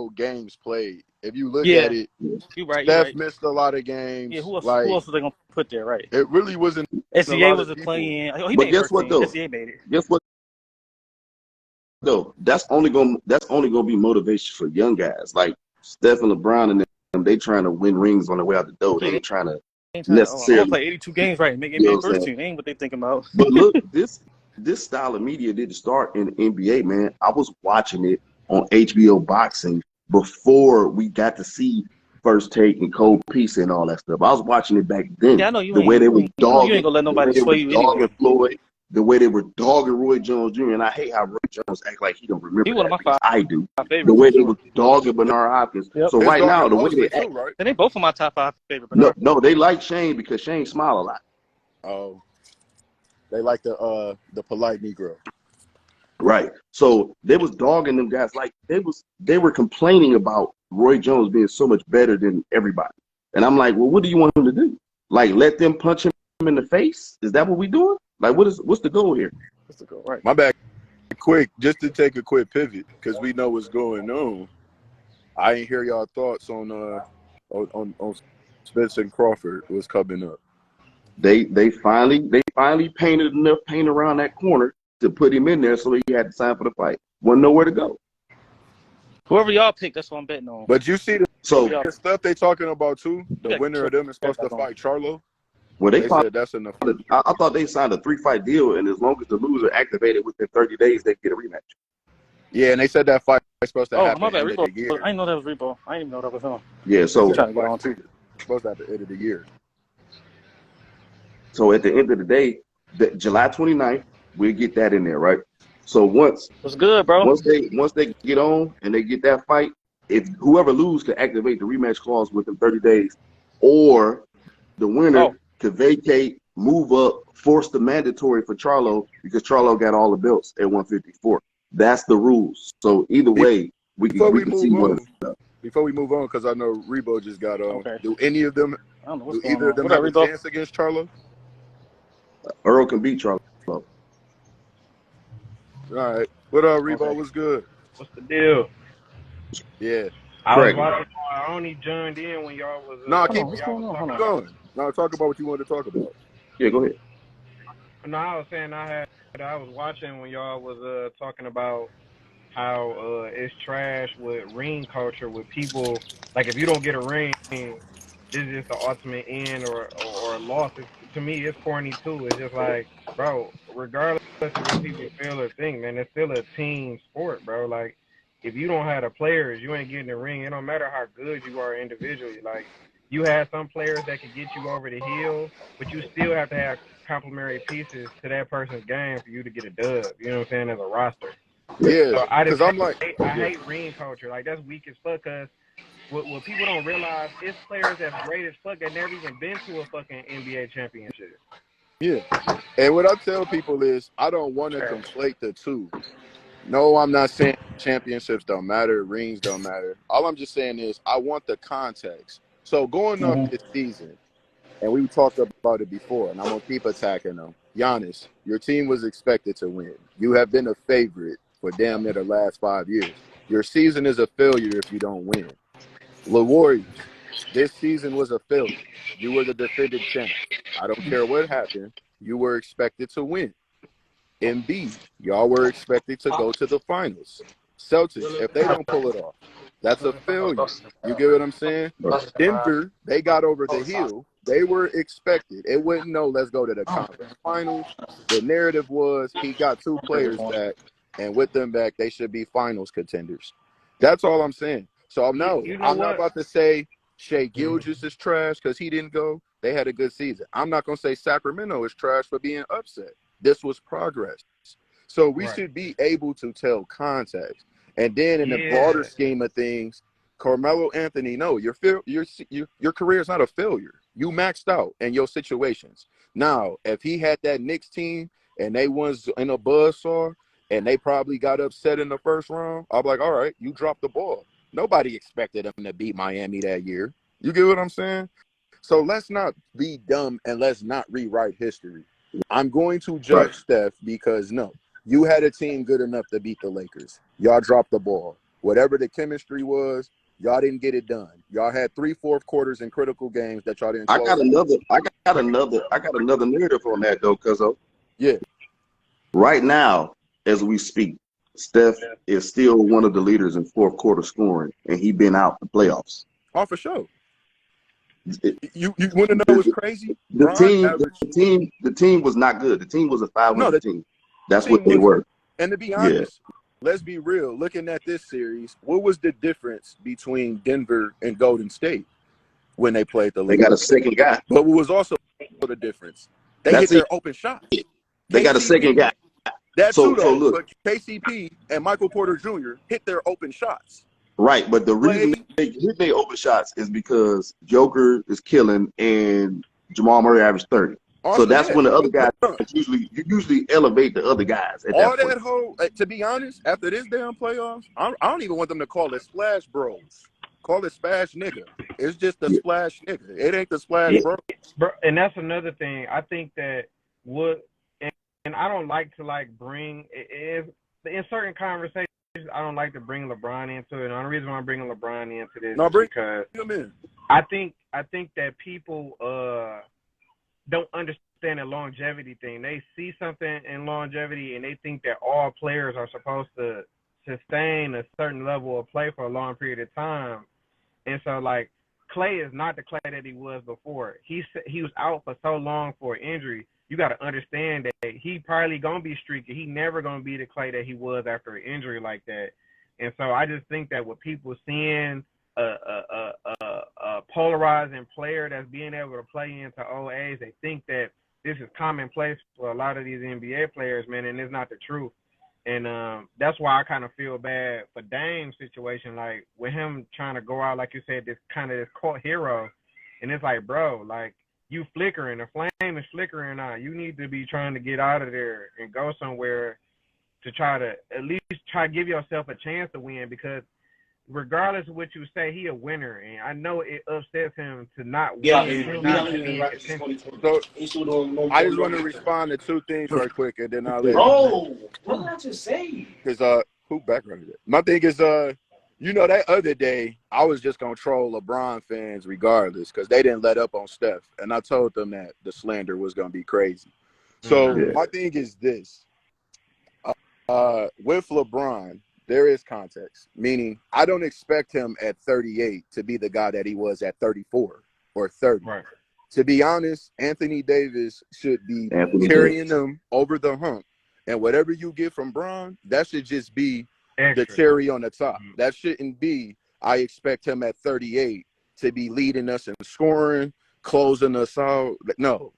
actual games played. If you look Yeah. at it, You right. Steph missed a lot of games. Yeah, who else Like, was they gonna put there? Right. it really wasn't a SCA lot was of people. playing. Oh, he But made guess first what team. though? SCA made it. Guess what though? That's only gonna be motivation for young guys like Steph and LeBron and them. They trying to win rings on the way out the door. They ain't trying to I'm gonna necessarily. play 82 games right and make You know NBA what I'm first saying? team. They ain't what they thinking about. But look, this style of media didn't start in the NBA, man. I was watching it on HBO Boxing before we got to see First Take and Cold Piece and all that stuff. I was watching it back then. Yeah, I know you The way ain't. they were You ain't dogging, gonna let the way nobody they sway were you anyway. dogging Floyd, the way they were dogging Roy Jones Jr. And I hate how Roy Jones act like he don't remember He one of that my because I do. five The favorites way for they sure. were dogging Bernard Hopkins. Yep. So his right now, daughter the way they Mosley act, too, right? And they both of my top 5 favorite. Bernard. no, they like Shane because Shane smile a lot. Oh, they like the polite Negro. Right. So they was dogging them guys like they were complaining about Roy Jones being so much better than everybody. And I'm like, well, what do you want him to do? Like let them punch him in the face? Is that what we doing? Like what's the goal here? What's the goal? Right. My bad. Quick, just to take a quick pivot because we know what's going on. I ain't hear y'all thoughts on Spence and Crawford was coming up. They finally painted enough paint around that corner to put him in there so he had to sign for the fight. Wasn't nowhere to go. Whoever y'all pick, that's what I'm betting on. But you see the stuff they talking about too. The winner of them is supposed to fight Charlo. Well, They said that's enough. I thought they signed a 3-fight deal, and as long as the loser activated within 30 days, they get a rematch. Yeah, and they said that fight was supposed to happen my bad. at the end of the year. I didn't know that was REBO. I didn't even know that was him. Yeah, so trying to get on too. Supposed to at the end of the year. So at the end of the day, July 29th, we'll get that in there, right? So once good, bro. Once they get on and they get that fight, if whoever loses can activate the rematch clause within 30 days, or the winner could vacate, move up, force the mandatory for Charlo because Charlo got all the belts at 154. That's the rules. So either way, we can see what. Before we move on, because I know Rebo just got on. Okay. Do any of them? I don't know what's Do either of them have have a chance against Charlo? Earl can beat Charlo. All right. What up, Rebo? What's good? What's the deal? Yeah. I was watching. I only joined in when y'all was. Keep going. No, talk about what you wanted to talk about. Yeah, go ahead. No, I was saying I was watching when y'all was talking about how it's trash with ring culture with people. Like if you don't get a ring, this is just the ultimate end or a loss. To me, it's corny too. It's just like, bro, regardless of what people feel or think, man, it's still a team sport, bro. Like if you don't have the players, you ain't getting the ring. It don't matter how good you are individually. Like you have some players that can get you over the hill, but you still have to have complementary pieces to that person's game for you to get a dub. You know what I'm saying? As a roster. Yeah, because I hate ring culture. Like that's weak as fuck. Cause what people don't realize is players that's great as fuck that never even been to a fucking NBA championship. Yeah, and what I tell people is I don't want to conflate the two. No, I'm not saying championships don't matter, rings don't matter. All I'm just saying is I want the context. So going off this season, and we talked about it before, and I'm gonna keep attacking them. Giannis, your team was expected to win. You have been a favorite for damn near the last 5 years. Your season is a failure if you don't win. The Warriors, this season was a failure. You were the defending champ. I don't care what happened. You were expected to win. Embiid, y'all were expected to go to the finals. Celtics, if they don't pull it off, that's a failure. You get what I'm saying? Denver, they got over the hill. They were expected. It wasn't no, let's go to the conference finals. The narrative was he got 2 players back, and with them back, they should be finals contenders. That's all I'm saying. So I'm not about to say Shai Gilgeous is trash because he didn't go. They had a good season. I'm not going to say Sacramento is trash for being upset. This was progress. So we should be able to tell context. And then in the broader scheme of things, Carmelo Anthony, no, your career is not a failure. You maxed out in your situations. Now, if he had that Knicks team and they was in a buzzsaw and they probably got upset in the first round, I'll be like, all right, you dropped the ball. Nobody expected him to beat Miami that year. You get what I'm saying? So let's not be dumb and let's not rewrite history. I'm going to judge Steph because, no, you had a team good enough to beat the Lakers. Y'all dropped the ball. Whatever the chemistry was, y'all didn't get it done. Y'all had 3 fourth quarters in critical games that y'all didn't close. I got another narrative on that though, cuzzo. Yeah. Right now, as we speak, Steph is still one of the leaders in fourth quarter scoring, and he been out the playoffs. Oh, for sure. You want to know what's crazy? The team was not good. The team was a 500 team. That's what they were. And to be honest, let's be real. Looking at this series, what was the difference between Denver and Golden State when they played the league? They got a second guy. But what was also the difference? They hit their open shots. They got a second guy. That's true, though. But KCP and Michael Porter Jr. hit their open shots. Right, but the reason they hit their open shots is because Joker is killing and Jamal Murray averaged 30. So that's when the other guys usually elevate the other guys. At all that whole, to be honest, after this damn playoffs, I don't even want them to call it Splash Bros. Call it Splash Nigga. It's just the Splash Nigga. It ain't the Splash Bros. And that's another thing. I think that and I don't like to bring in certain conversations. I don't like to bring LeBron into it. And the only reason why I'm bringing LeBron into this is because I think that people don't understand the longevity thing. They see something in longevity and they think that all players are supposed to sustain a certain level of play for a long period of time. And so Clay is not the Clay that he was before. He was out for so long for an injury. You got to understand that he probably going to be streaky. He never going to be the Clay that he was after an injury like that. And so I just think that with people seeing a polarizing player that's being able to play into OAs, they think that this is commonplace for a lot of these NBA players, man, and it's not the truth. And that's why I kind of feel bad for Dame's situation, with him trying to go out, like you said, this cult hero. And it's bro, you flickering, the flame is flickering out. You need to be trying to get out of there and go somewhere to try to at least try to give yourself a chance to win, because regardless of what you say, he a winner. And I know it upsets him to not win. So I just want to respond to 2 things right quick, and then I'll let what did I just say? Because who backgrounded it? My thing is, that other day, I was just going to troll LeBron fans regardless because they didn't let up on Steph. And I told them that the slander was going to be crazy. So my thing is this. With LeBron, there is context, meaning I don't expect him at 38 to be the guy that he was at 34 or 30. Right. To be honest, Anthony Davis should be carrying them over the hump. And whatever you get from Bron, that should just be the cherry on the top. That shouldn't be, I expect him at 38 to be leading us in scoring, closing us out. No,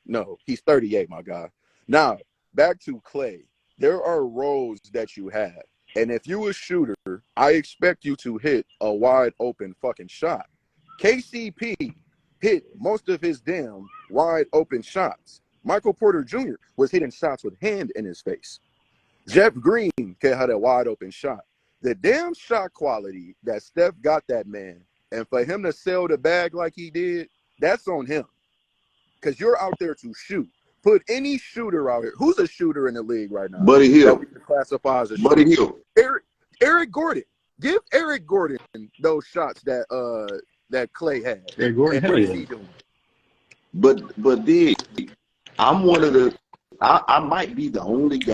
he's 38, my guy. Now, back to Clay. There are roles that you have. And if you a shooter, I expect you to hit a wide open fucking shot. KCP hit most of his damn wide open shots. Michael Porter Jr. was hitting shots with hand in his face. Jeff Green can have a wide open shot. The damn shot quality that Steph got that man, and for him to sell the bag like he did, that's on him. Because you're out there to shoot. Put any shooter out here. Who's a shooter in the league right now? Buddy Hill. That we can classify as a Buddy shooter? Hill. Eric Gordon. Give Eric Gordon those shots that Clay had. Eric Gordon, what is he doing? But I'm one of the. I might be the only guy